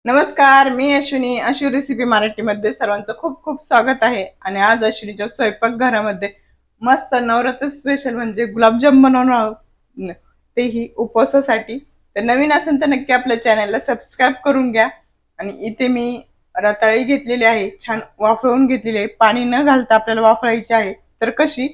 नमस्कार, मी अश्विनी. अश्विनी रेसिपी मराठीमध्ये सर्वांचं खूप खूप स्वागत आहे. आणि आज अश्विनीच्या स्वयंपाकघरामध्ये मस्त नवरात्र स्पेशल म्हणजे गुलाबजाम बनवणार आहोत, तेही उपवासासाठी. तर नवीन असेल तर नक्की आपल्या चॅनलला सबस्क्राईब करून घ्या. आणि इथे मी रताळी घेतलेली आहे, छान वाफळून घेतलेली आहे. पाणी न घालता आपल्याला वाफळायची आहे. तर कशी,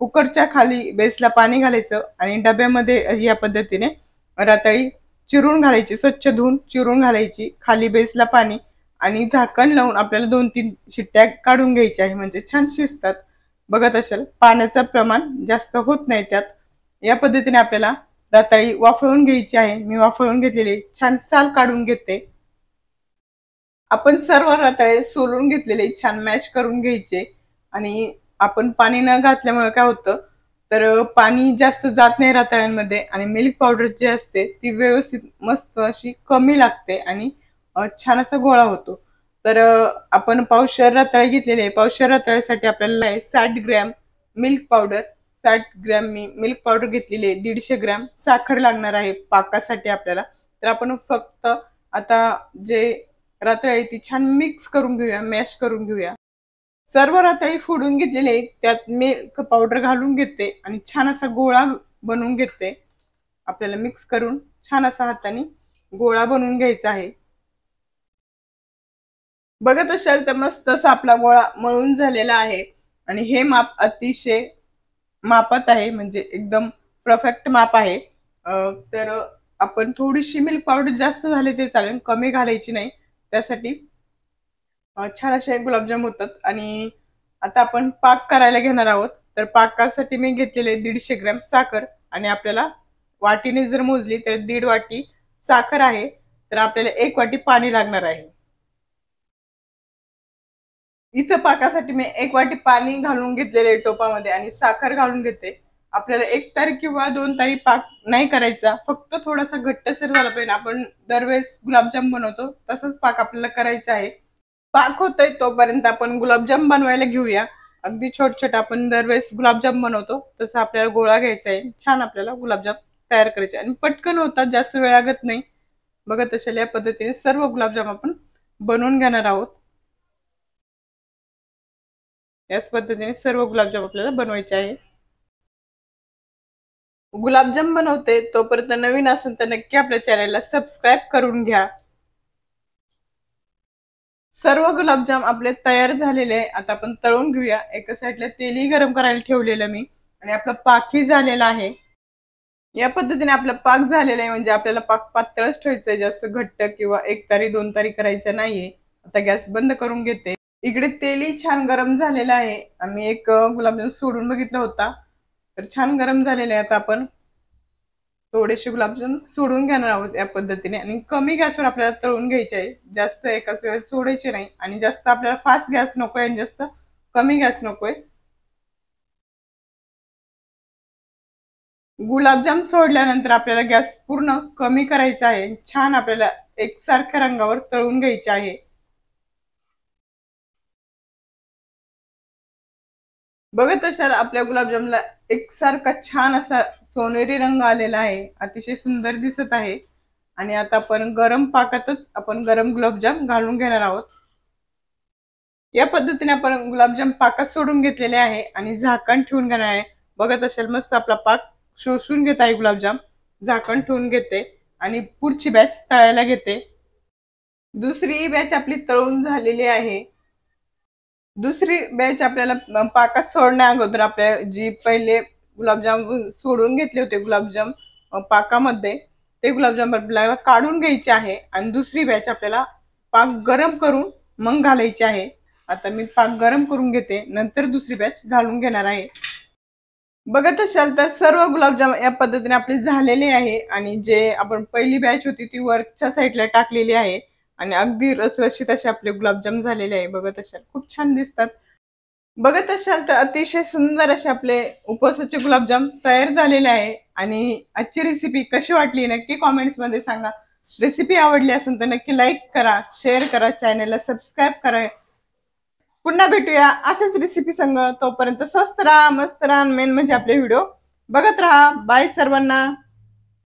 कुकरच्या खाली बेसला पाणी घालायचं आणि डब्यामध्ये या पद्धतीने रताळी चिरून घालायची, स्वच्छ धुवून चिरून घालायची खाली बेसला पाणी. आणि झाकण लावून आपल्याला 2-3 शिट्ट्या काढून घ्यायच्या आहे, म्हणजे छान शिजतात. बघत असाल पाण्याचं प्रमाण जास्त होत नाही त्यात. या पद्धतीने आपल्याला रताळी वाफळून घ्यायची आहे. मी वाफळून घेतलेली छान साल काढून घेते. आपण सर्व रताळे सोलून घेतलेले छान मॅश करून घ्यायचे. आणि आपण पाणी न घातल्यामुळे काय होतं, तर पाणी जास्त जात नाही रताळ्यांमध्ये आणि मिल्क पावडर जी असते ती व्यवस्थित मस्त अशी कमी लागते आणि छान असा गोळा होतो. तर आपण पावशेर रताळे घेतलेले आहे. पावशेर रताळ्यासाठी आपल्याला 60 ग्रॅम मिल्क पावडर, 60 ग्रॅम मी मिल्क पावडर घेतलेली आहे. 150 ग्रॅम साखर लागणार आहे पाकासाठी आपल्याला. तर आपण फक्त आता जे रताळी ती छान मिक्स करून घेऊया, मॅश करून घेऊया. सर्व रताळी फोडून घेतलेले त्यात मिल्क पावडर घालून घेते आणि छान असा गोळा बनवून घेते. आपल्याला मिक्स करून छान असा हाताने गोळा बनवून घ्यायचा आहे. बघत असाल तर मस्त असा आपला गोळा मळून झालेला आहे. आणि हे माप अतिशय मापात आहे, म्हणजे एकदम परफेक्ट माप आहे. तर आपण थोडीशी मिल्क पावडर जास्त झाली ते चालेल, कमी घालायची नाही. त्यासाठी छान असे गुलाबजाम होतात. आणि आता आपण पाक करायला घेणार आहोत. तर पाकासाठी मी घेतलेले 150 ग्रॅम साखर. आणि आपल्याला वाटीने जर मोजली तर 1.5 वाटी साखर आहे. तर आपल्याला 1 वाटी पाणी लागणार आहे. इथं पाकासाठी मी 1 वाटी पाणी घालून घेतलेले टोपामध्ये आणि साखर घालून घेते. आपल्याला 1 तारी किंवा 2 तारी पाक नाही करायचा, फक्त थोडासा घट्टसर झाला पाहिजे. आपण दरवेळेस गुलाबजाम बनवतो तसंच पाक आपल्याला करायचा आहे. पाक होतोय तोपर्यंत आपण गुलाबजाम बनवायला घेऊया. अगदी छोट आपण दरवेळेस गुलाबजाम बनवतो तसं आपल्याला गोळा घ्यायचा आहे. छान आपल्याला गुलाबजाम तयार करायचे आणि पटकन होतात, जास्त वेळ लागत नाही. बघत असाल या पद्धतीने सर्व गुलाबजाम आपण बनवून घेणार आहोत. याच पद्धतीने सर्व गुलाबजाम आपल्याला बनवायचे आहे. गुलाबजाम बनवते तोपर्यंत नवीन असेल तर नक्की आपल्या चॅनलला सबस्क्राईब करून घ्या. सर्व गुलाबजाम आपले तयार झालेले आहे. आता आपण तळून घेऊया. एका साईडला तेलही गरम करायला ठेवलेलं मी आणि आपला पाकही झालेला आहे. या पद्धतीने आपला पाक झालेला आहे, म्हणजे आपल्याला पाक पातळच ठेवायचा आहे, जास्त घट्ट किंवा 1 तारी 2 तारी करायचं नाहीये. आता गॅस बंद करून घेते. इकडे तेलही छान गरम झालेलं आहे. आम्ही एक गुलाबजाम सोडून बघितला होता, तर छान गरम झालेलं आहे. आता आपण थोडेसे गुलाबजाम सोडून घेणार आहोत या पद्धतीने. आणि कमी गॅसवर आपल्याला तळून घ्यायचे आहे, जास्त एकाच वेळेस सोडायचे नाही. आणि जास्त आपल्याला फास्ट गॅस नकोय आणि जास्त कमी गॅस नकोय. गुलाबजाम सोडल्यानंतर आपल्याला गॅस पूर्ण कमी करायचा आहे. छान आपल्याला एकसारख्या रंगावर तळून घ्यायचे आहे. बघत असाल आपल्या गुलाबजामला एकसारखा छान असा सोनेरी रंग आलेला आहे, अतिशय सुंदर दिसत आहे. आणि आता आपण गरम पाकातच आपण गरम गुलाबजाम घालून घेणार आहोत. या पद्धतीने आपण गुलाबजाम पाकात सोडून घेतलेले आहे आणि झाकण ठेवून घेणार आहे. बघत असेल मस्त आपला पाक शोषून घेत आहे गुलाबजाम. झाकण ठेवून घेते आणि पुढची बॅच तळायला घेते. दुसरी बॅच आपली तळून झालेली आहे. दुसरी बॅच आपल्याला पाकात सोडण्या अगोदर आपल्या जी पहिले गुलाबजाम सोडून घेतले होते गुलाबजाम पाकामध्ये, ते गुलाबजाम आपल्याला काढून घ्यायचे आहे. आणि दुसरी बॅच आपल्याला पाक गरम करून मग घालायची आहे. आता मी पाक गरम करून घेते, नंतर दुसरी बॅच घालून घेणार आहे. बघत असाल तर सर्व गुलाबजाम या पद्धतीने आपली झालेली आहे. आणि जे आपण पहिली बॅच होती ती वरच्या साईडला टाकलेली आहे. आणि अगदी रसरशीत असे आपले गुलाबजाम झालेले आहे. बघत असाल खूप छान दिसतात. बघत असाल तर अतिशय सुंदर असे आपले उपवासाचे गुलाबजाम तयार झालेले आहे. आणि आजची रेसिपी कशी वाटली नक्की कॉमेंट्स मध्ये सांगा. रेसिपी आवडली असेल तर नक्की लाईक करा, शेअर करा, चॅनलला सबस्क्राईब करा. पुन्हा भेटूया अशाच रेसिपी संग. तोपर्यंत स्वस्त राहा, मस्त राहा, मेन म्हणजे आपले व्हिडिओ बघत राहा. बाय सर्वांना.